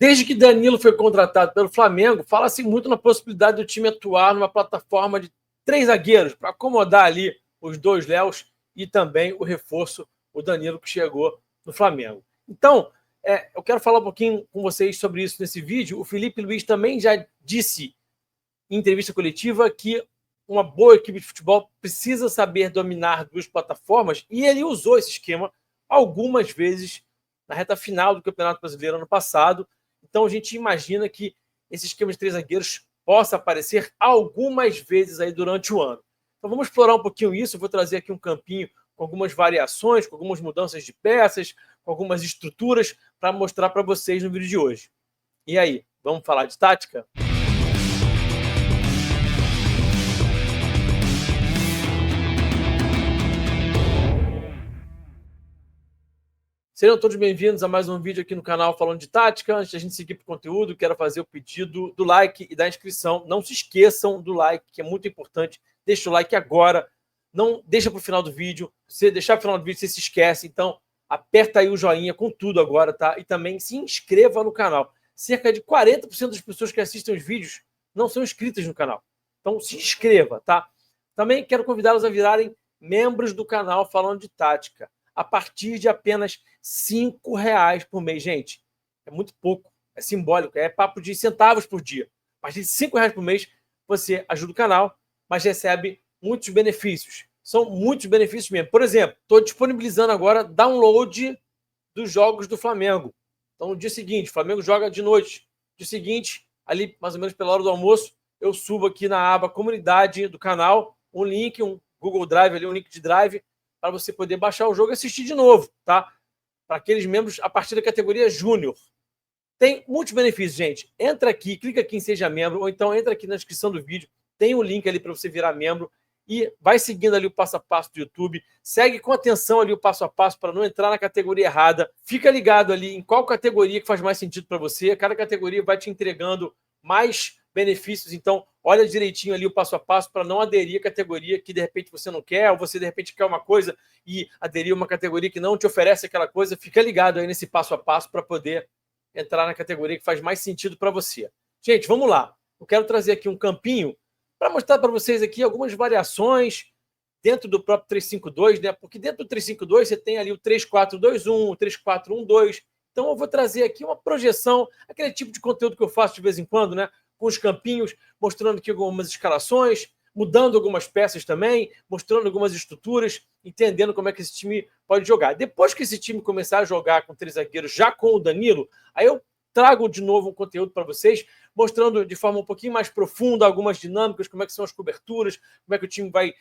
Desde que Danilo foi contratado pelo Flamengo, fala-se muito na possibilidade do time atuar numa plataforma de 3 zagueiros para acomodar ali os 2 Léos e também o reforço, o Danilo, que chegou no Flamengo. Então, eu quero falar um pouquinho com vocês sobre isso nesse vídeo. O Felipe Luiz também já disse em entrevista coletiva que uma boa equipe de futebol precisa saber dominar 2 plataformas, e ele usou esse esquema algumas vezes na reta final do Campeonato Brasileiro ano passado. Então a gente imagina que esse esquema de 3 zagueiros possa aparecer algumas vezes aí durante o ano. Então vamos explorar um pouquinho isso. Eu vou trazer aqui um campinho com algumas variações, com algumas mudanças de peças, com algumas estruturas para mostrar para vocês no vídeo de hoje. E aí, vamos falar de tática? Sejam todos bem-vindos a mais um vídeo aqui no canal falando de tática. Antes de a gente seguir para o conteúdo, quero fazer o pedido do like e da inscrição. Não se esqueçam do like, que é muito importante. Deixa o like agora. Não deixa para o final do vídeo. Se deixar para o final do vídeo, você se esquece. Então, aperta aí o joinha com tudo agora, tá? E também se inscreva no canal. Cerca de 40% das pessoas que assistem os vídeos não são inscritas no canal. Então, se inscreva, tá? Também quero convidá-los a virarem membros do canal falando de tática, a partir de apenas R$5 por mês, gente. É muito pouco, é simbólico, é papo de centavos por dia. A partir de R$5 por mês, você ajuda o canal, mas recebe muitos benefícios. São muitos benefícios mesmo. Por exemplo, estou disponibilizando agora download dos jogos do Flamengo. Então, no dia seguinte, o Flamengo joga de noite. No dia seguinte, ali mais ou menos pela hora do almoço, eu subo aqui na aba comunidade do canal um link, um Google Drive, ali, um link de Drive, para você poder baixar o jogo e assistir de novo, tá? Para aqueles membros a partir da categoria Júnior. Tem muitos benefícios, gente. Entra aqui, clica aqui em Seja Membro, ou então entra aqui na descrição do vídeo, tem um link ali para você virar membro e vai seguindo ali o passo a passo do YouTube. Segue com atenção ali o passo a passo para não entrar na categoria errada. Fica ligado ali em qual categoria que faz mais sentido para você. Cada categoria vai te entregando mais benefícios, então olha direitinho ali o passo a passo para não aderir à categoria que de repente você não quer, ou você de repente quer uma coisa e aderir a uma categoria que não te oferece aquela coisa. Fica ligado aí nesse passo a passo para poder entrar na categoria que faz mais sentido para você. Gente, vamos lá. Eu quero trazer aqui um campinho para mostrar para vocês aqui algumas variações dentro do próprio 352, né? Porque dentro do 352 você tem ali o 3421, o 3412. Então eu vou trazer aqui uma projeção, aquele tipo de conteúdo que eu faço de vez em quando, né? Com os campinhos, mostrando aqui algumas escalações, mudando algumas peças também, mostrando algumas estruturas, entendendo como é que esse time pode jogar. Depois que esse time começar a jogar com 3 zagueiros, já com o Danilo, aí eu trago de novo um conteúdo para vocês, mostrando de forma um pouquinho mais profunda algumas dinâmicas, como é que são as coberturas, como é que o time vai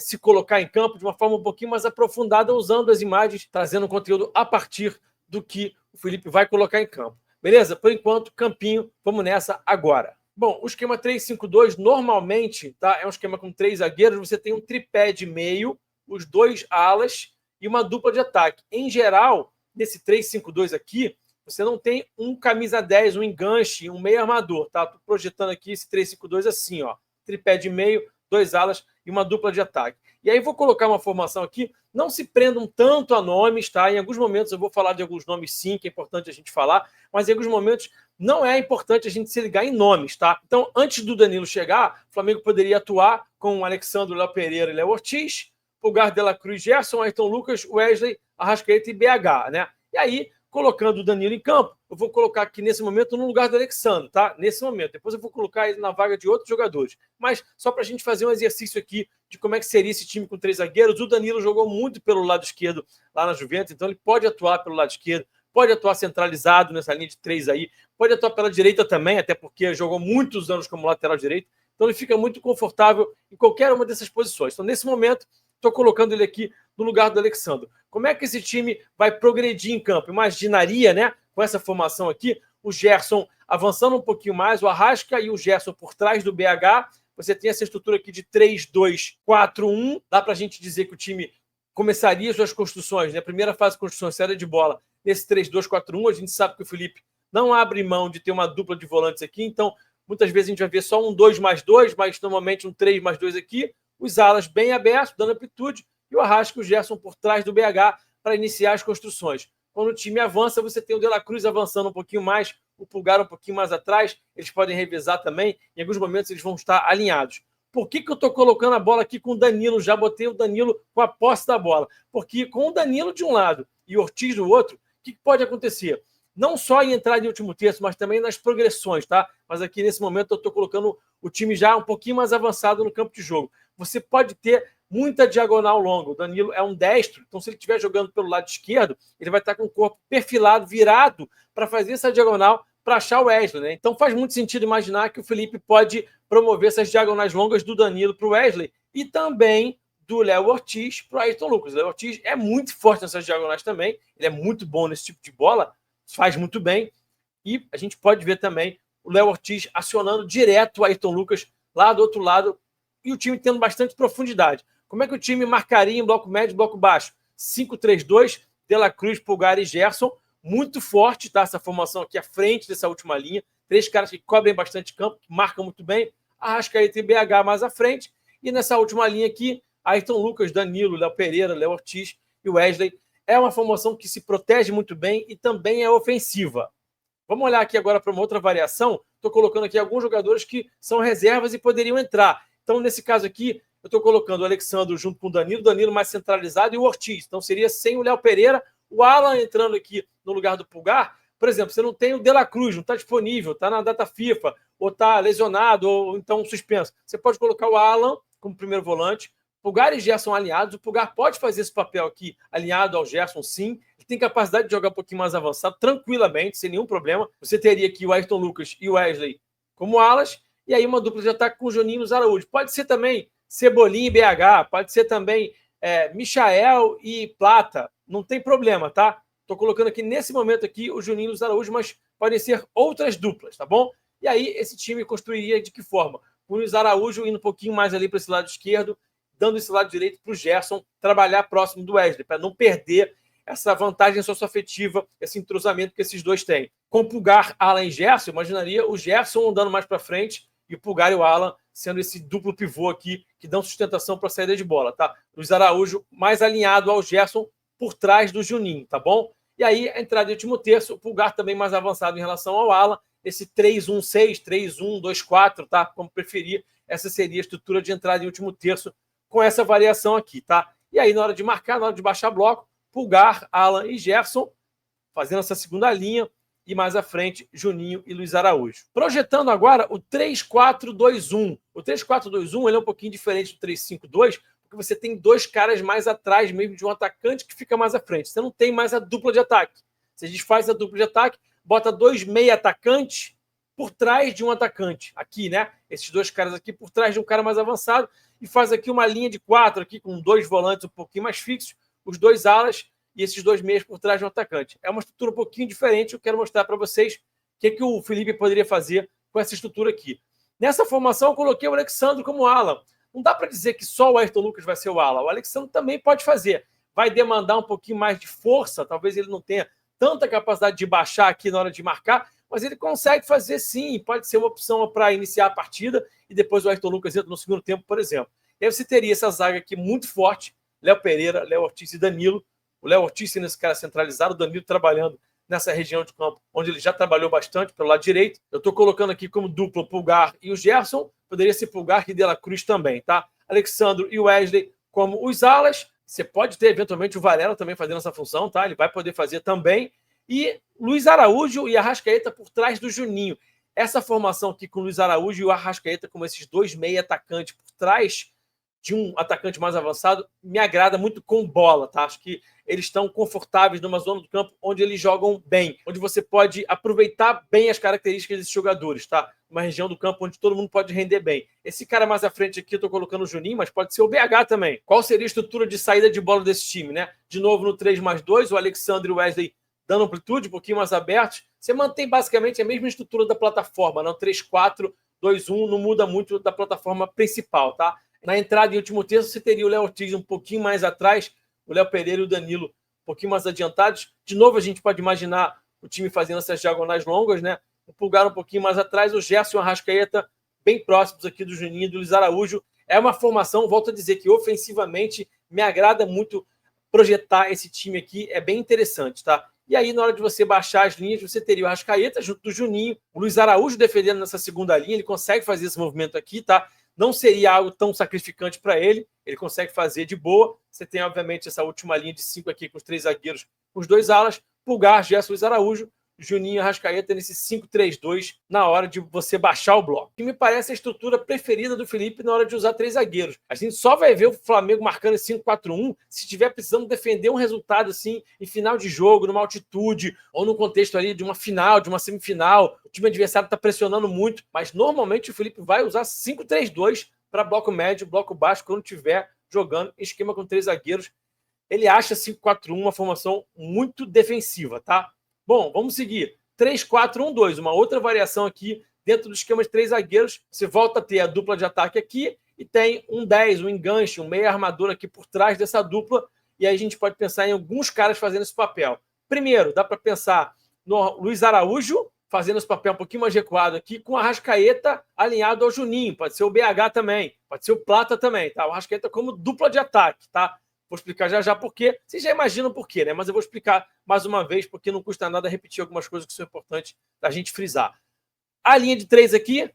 se colocar em campo de uma forma um pouquinho mais aprofundada, usando as imagens, trazendo conteúdo a partir do que o Felipe vai colocar em campo. Beleza? Por enquanto, campinho, vamos nessa agora. Bom, o esquema 3-5-2 normalmente, tá? É um esquema com 3 zagueiros, você tem um tripé de meio, os 2 alas e uma dupla de ataque. Em geral, nesse 3-5-2 aqui, você não tem um camisa 10, um enganche, um meio armador, tá? Tô projetando aqui esse 3-5-2 assim, ó. Tripé de meio, 2 alas e uma dupla de ataque. E aí vou colocar uma formação aqui, não se prendam tanto a nomes, tá? Em alguns momentos eu vou falar de alguns nomes sim, que é importante a gente falar, mas em alguns momentos não é importante a gente se ligar em nomes, tá? Então, antes do Danilo chegar, o Flamengo poderia atuar com o Alexandre, Léo Pereira e Léo Ortiz, Pulgar, De La Cruz, Gerson, Ayrton Lucas, Wesley, Arrascaeta e BH, né? E aí, colocando o Danilo em campo, eu vou colocar aqui nesse momento no lugar do Alexandre, tá? Nesse momento. Depois eu vou colocar ele na vaga de outros jogadores. Mas só para a gente fazer um exercício aqui de como é que seria esse time com 3 zagueiros. O Danilo jogou muito pelo lado esquerdo lá na Juventus, então ele pode atuar pelo lado esquerdo, pode atuar centralizado nessa linha de 3 aí, pode atuar pela direita também, até porque jogou muitos anos como lateral direito, então ele fica muito confortável em qualquer uma dessas posições. Então, nesse momento, estou colocando ele aqui no lugar do Alexandre. Como é que esse time vai progredir em campo? Imaginaria, né, com essa formação aqui, o Gerson avançando um pouquinho mais, o Arrasca e o Gerson por trás do BH. Você tem essa estrutura aqui de 3-2-4-1. Dá para a gente dizer que o time começaria suas construções, né? Primeira fase de construção, série de bola, nesse 3-2-4-1. A gente sabe que o Felipe não abre mão de ter uma dupla de volantes aqui, então muitas vezes a gente vai ver só um 2+2, mas normalmente um 3+2 aqui. Os alas bem abertos, dando amplitude, e o Arrasca e o Gerson por trás do BH para iniciar as construções. Quando o time avança, você tem o De La Cruz avançando um pouquinho mais, o Pulgar um pouquinho mais atrás, eles podem revezar também, em alguns momentos eles vão estar alinhados. Por que eu estou colocando a bola aqui com o Danilo? Já botei o Danilo com a posse da bola. Porque com o Danilo de um lado e o Ortiz do outro, o que pode acontecer? Não só em entrar em último terço, mas também nas progressões, tá? Mas aqui nesse momento eu estou colocando o time já um pouquinho mais avançado no campo de jogo. Você pode ter muita diagonal longa. O Danilo é um destro, então se ele estiver jogando pelo lado esquerdo, ele vai estar com o corpo perfilado, virado, para fazer essa diagonal para achar o Wesley, né? Então faz muito sentido imaginar que o Felipe pode promover essas diagonais longas do Danilo para o Wesley e também do Léo Ortiz para o Ayrton Lucas. O Léo Ortiz é muito forte nessas diagonais também, ele é muito bom nesse tipo de bola, faz muito bem, e a gente pode ver também o Léo Ortiz acionando direto o Ayrton Lucas lá do outro lado e o time tendo bastante profundidade. Como é que o time marcaria em bloco médio e bloco baixo? 5-3-2, De La Cruz, Pulgar e Gerson. Muito forte, tá? Essa formação aqui à frente dessa última linha. 3 caras que cobrem bastante campo, que marcam muito bem. Arrascaeta e BH mais à frente. E nessa última linha aqui, Ayrton Lucas, Danilo, Léo Pereira, Léo Ortiz e Wesley. É uma formação que se protege muito bem e também é ofensiva. Vamos olhar aqui agora para uma outra variação. Estou colocando aqui alguns jogadores que são reservas e poderiam entrar. Então, nesse caso aqui, eu estou colocando o Alexandre junto com o Danilo mais centralizado e o Ortiz. Então, seria sem o Léo Pereira, o Alan entrando aqui no lugar do Pulgar. Por exemplo, você não tem o De La Cruz, não está disponível, está na data FIFA, ou está lesionado, ou então suspenso. Você pode colocar o Alan como primeiro volante, Pulgar e Gerson alinhados. O Pulgar pode fazer esse papel aqui alinhado ao Gerson, sim. Ele tem capacidade de jogar um pouquinho mais avançado, tranquilamente, sem nenhum problema. Você teria aqui o Ayrton Lucas e o Wesley como alas, e aí uma dupla de ataque com o Juninho e o Araújo. Pode ser também Cebolinha e BH, pode ser também Michael e Plata, não tem problema, tá? Estou colocando aqui nesse momento aqui o Juninho e o Araújo, mas podem ser outras duplas, tá bom? E aí esse time construiria de que forma? Com o Luiz Araújo indo um pouquinho mais ali para esse lado esquerdo, dando esse lado direito para o Gerson trabalhar próximo do Wesley, para não perder essa vantagem socioafetiva, esse entrosamento que esses dois têm. Com o Pulgar, Alan e Gerson, imaginaria o Gerson andando mais para frente e o Pulgar e o Alan sendo esse duplo pivô aqui que dão sustentação para a saída de bola, tá? Luiz Araújo mais alinhado ao Gerson por trás do Juninho, tá bom? E aí, a entrada de último terço, o Pulgar também mais avançado em relação ao Alan, esse 3-1-6, 3-1-2-4, tá? Como preferir, essa seria a estrutura de entrada em último terço com essa variação aqui, tá? E aí, na hora de marcar, na hora de baixar bloco, Pulgar, Alan e Gerson, fazendo essa segunda linha, e mais à frente, Juninho e Luiz Araújo. Projetando agora o 3-4-2-1. O 3-4-2-1 ele é um pouquinho diferente do 3-5-2, porque você tem 2 caras mais atrás mesmo de um atacante que fica mais à frente. Você não tem mais a dupla de ataque. Você desfaz a dupla de ataque, bota 2 meia atacantes por trás de um atacante. Aqui, né? Esses 2 caras aqui por trás de um cara mais avançado e faz aqui uma linha de 4 aqui com 2 volantes um pouquinho mais fixos, os 2 alas e esses 2 meias por trás de um atacante. É uma estrutura um pouquinho diferente, eu quero mostrar para vocês o que o Felipe poderia fazer com essa estrutura aqui. Nessa formação, eu coloquei o Alexandre como ala. Não dá para dizer que só o Ayrton Lucas vai ser o ala. O Alexandre também pode fazer. Vai demandar um pouquinho mais de força, talvez ele não tenha tanta capacidade de baixar aqui na hora de marcar, mas ele consegue fazer sim, pode ser uma opção para iniciar a partida e depois o Ayrton Lucas entra no segundo tempo, por exemplo. E aí você teria essa zaga aqui muito forte, Léo Pereira, Léo Ortiz e Danilo. O Léo Ortiz sendo esse cara centralizado, o Danilo trabalhando nessa região de campo, onde ele já trabalhou bastante pelo lado direito. Eu estou colocando aqui como dupla o Pulgar e o Gerson, poderia ser Pulgar e De La Cruz também, tá? Alexandre e Wesley como os alas. Você pode ter eventualmente o Varela também fazendo essa função, tá? Ele vai poder fazer também. E Luiz Araújo e Arrascaeta por trás do Juninho. Essa formação aqui com o Luiz Araújo e o Arrascaeta como esses 2 meia atacantes por trás de um atacante mais avançado, me agrada muito com bola, tá? Acho que eles estão confortáveis numa zona do campo onde eles jogam bem, onde você pode aproveitar bem as características desses jogadores, tá? Uma região do campo onde todo mundo pode render bem. Esse cara mais à frente aqui, eu tô colocando o Juninho, mas pode ser o BH também. Qual seria a estrutura de saída de bola desse time, né? De novo no 3+2, o Alexandre e o Wesley dando amplitude, um pouquinho mais abertos. Você mantém basicamente a mesma estrutura da plataforma, não 3-4-2-1, não muda muito da plataforma principal, tá? Na entrada em último terço, você teria o Léo Ortiz um pouquinho mais atrás, o Léo Pereira e o Danilo um pouquinho mais adiantados. De novo, a gente pode imaginar o time fazendo essas diagonais longas, né? O Pulgar um pouquinho mais atrás, o Gerson e o Arrascaeta bem próximos aqui do Juninho e do Luiz Araújo. É uma formação, volto a dizer, que ofensivamente me agrada muito projetar esse time aqui, é bem interessante, tá? E aí, na hora de você baixar as linhas, você teria o Arrascaeta junto do Juninho, o Luiz Araújo defendendo nessa segunda linha, ele consegue fazer esse movimento aqui, tá? Não seria algo tão sacrificante para ele, ele consegue fazer de boa. Você tem, obviamente, essa última linha de 5 aqui com os 3 zagueiros, com os 2 alas, Pulgar, Gerson, Luiz Araújo, Juninho e Arrascaeta nesse 5-3-2 na hora de você baixar o bloco. Que me parece a estrutura preferida do Felipe na hora de usar 3 zagueiros. A gente só vai ver o Flamengo marcando esse 5-4-1 se estiver precisando defender um resultado assim em final de jogo, numa altitude ou no contexto ali de uma final, de uma semifinal. O time adversário está pressionando muito, mas normalmente o Felipe vai usar 5-3-2 para bloco médio, bloco baixo, quando estiver jogando em esquema com 3 zagueiros. Ele acha 5-4-1 uma formação muito defensiva, tá? Bom, vamos seguir. 3-4-1-2, uma outra variação aqui dentro do esquema de 3 zagueiros. Você volta a ter a dupla de ataque aqui e tem um 10, um enganche, um meio armador aqui por trás dessa dupla. E aí a gente pode pensar em alguns caras fazendo esse papel. Primeiro, dá para pensar no Luiz Araújo fazendo esse papel um pouquinho mais recuado aqui, com a Arrascaeta alinhado ao Juninho. Pode ser o BH também, pode ser o Plata também, tá? O Arrascaeta como dupla de ataque, tá? Vou explicar já porque vocês já imaginam por quê, né? Mas eu vou explicar mais uma vez, porque não custa nada repetir algumas coisas que são importantes da gente frisar. A linha de 3 aqui,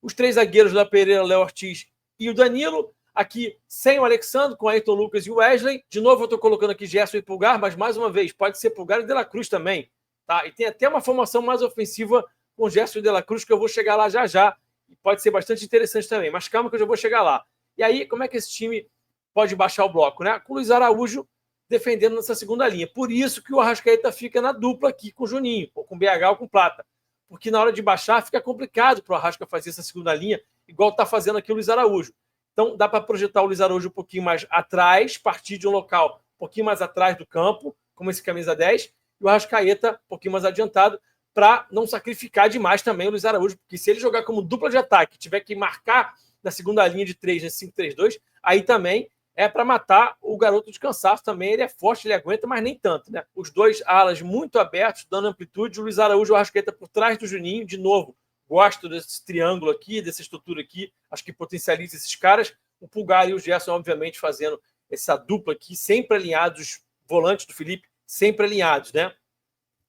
os 3 zagueiros, Léo Pereira, Léo Ortiz e o Danilo. Aqui, sem o Alexandre, com Ayrton Lucas e o Wesley. De novo, eu estou colocando aqui Gerson e Pulgar, mas mais uma vez, pode ser Pulgar e De La Cruz também. Tá? E tem até uma formação mais ofensiva com Gerson e De La Cruz, que eu vou chegar lá já. E pode ser bastante interessante também. Mas calma que eu já vou chegar lá. E aí, como é que esse time pode baixar o bloco, né? Com o Luiz Araújo defendendo nessa segunda linha. Por isso que o Arrascaeta fica na dupla aqui com o Juninho, ou com o BH ou com o Plata. Porque na hora de baixar fica complicado para o Arrasca fazer essa segunda linha, igual está fazendo aqui o Luiz Araújo. Então dá para projetar o Luiz Araújo um pouquinho mais atrás, partir de um local um pouquinho mais atrás do campo, como esse camisa 10, e o Arrascaeta um pouquinho mais adiantado, para não sacrificar demais também o Luiz Araújo, porque se ele jogar como dupla de ataque, tiver que marcar na segunda linha de 3, nesse 5-3-2, aí também é para matar o garoto de cansaço também. Ele é forte, ele aguenta, mas nem tanto, né? Os 2 alas muito abertos, dando amplitude. O Luiz Araújo e o Arrascaeta por trás do Juninho. De novo, gosto desse triângulo aqui, dessa estrutura aqui. Acho que potencializa esses caras. O Pulgar e o Gerson, obviamente, fazendo essa dupla aqui, sempre alinhados. Os volantes do Felipe, sempre alinhados, né?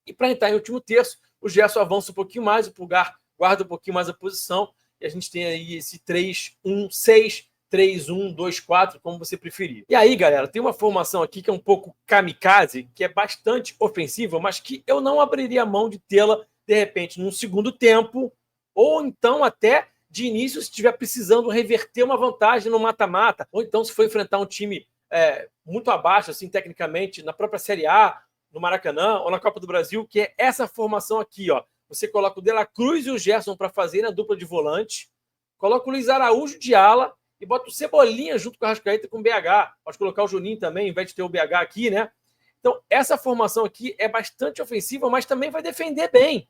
E para entrar em último terço, o Gerson avança um pouquinho mais, o Pulgar guarda um pouquinho mais a posição. E a gente tem aí esse 3-1-6, 3-1-2-4, como você preferir. E aí, galera, tem uma formação aqui que é um pouco kamikaze, que é bastante ofensiva, mas que eu não abriria mão de tê-la, de repente, num segundo tempo, ou então até de início, se estiver precisando reverter uma vantagem no mata-mata, ou então se for enfrentar um time muito abaixo, assim, tecnicamente, na própria Série A, no Maracanã, ou na Copa do Brasil, que é essa formação aqui, ó. Você coloca o De La Cruz e o Gerson para fazer a dupla de volante, coloca o Luiz Araújo de ala, e bota o Cebolinha junto com o Arrascaeta com o BH. Pode colocar o Juninho também, ao invés de ter o BH aqui, né? Então, essa formação aqui é bastante ofensiva, mas também vai defender bem.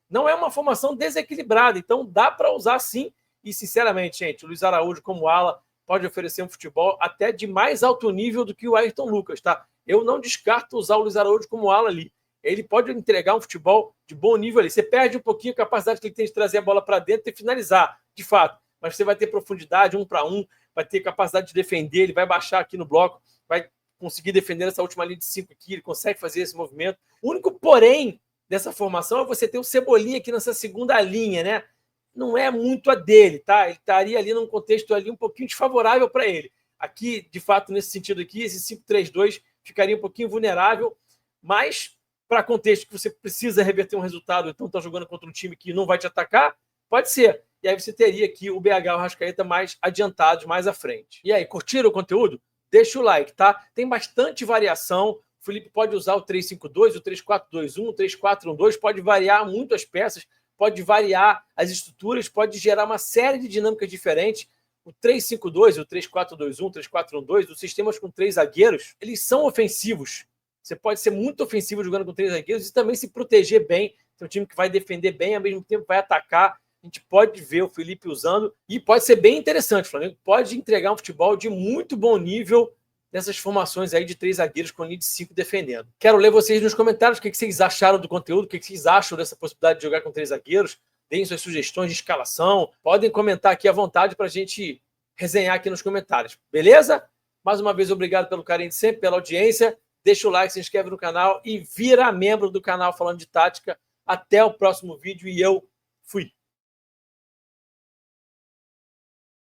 Não é uma formação desequilibrada, então dá para usar sim. E, sinceramente, gente, o Luiz Araújo como ala pode oferecer um futebol até de mais alto nível do que o Ayrton Lucas, tá? Eu não descarto usar o Luiz Araújo como ala ali. Ele pode entregar um futebol de bom nível ali. Você perde um pouquinho a capacidade que ele tem de trazer a bola para dentro e finalizar, de fato. Mas você vai ter profundidade, 1 para 1, vai ter capacidade de defender, ele vai baixar aqui no bloco, vai conseguir defender essa última linha de 5 aqui, ele consegue fazer esse movimento. O único porém dessa formação é você ter o Cebolinha aqui nessa segunda linha, né? Não é muito a dele, tá? Ele estaria ali num contexto ali um pouquinho desfavorável para ele. Aqui, de fato, nesse sentido aqui, esse 5-3-2 ficaria um pouquinho vulnerável, mas para contexto que você precisa reverter um resultado, então está jogando contra um time que não vai te atacar, pode ser. E aí você teria aqui o BH e o Arrascaeta mais adiantados, mais à frente. E aí, curtiram o conteúdo? Deixa o like, tá? Tem bastante variação. O Felipe pode usar o 3-5-2, o 3-4-2-1, o 3-4-1-2, pode variar muito as peças, pode variar as estruturas, pode gerar uma série de dinâmicas diferentes. O 3-5-2, o 3-4-2-1, o 3-4-1-2, os sistemas com 3 zagueiros, eles são ofensivos. Você pode ser muito ofensivo jogando com 3 zagueiros e também se proteger bem. Tem um time que vai defender bem, ao mesmo tempo vai atacar. A gente pode ver o Felipe usando e pode ser bem interessante. O Flamengo pode entregar um futebol de muito bom nível nessas formações aí de 3 zagueiros com linha de 5 defendendo. Quero ler vocês nos comentários o que vocês acharam do conteúdo, o que vocês acham dessa possibilidade de jogar com 3 zagueiros. Deem suas sugestões de escalação. Podem comentar aqui à vontade para a gente resenhar aqui nos comentários. Beleza? Mais uma vez, obrigado pelo carinho de sempre, pela audiência. deixa o like, se inscreve no canal e vira membro do canal Falando de Tática. Até o próximo vídeo e eu fui.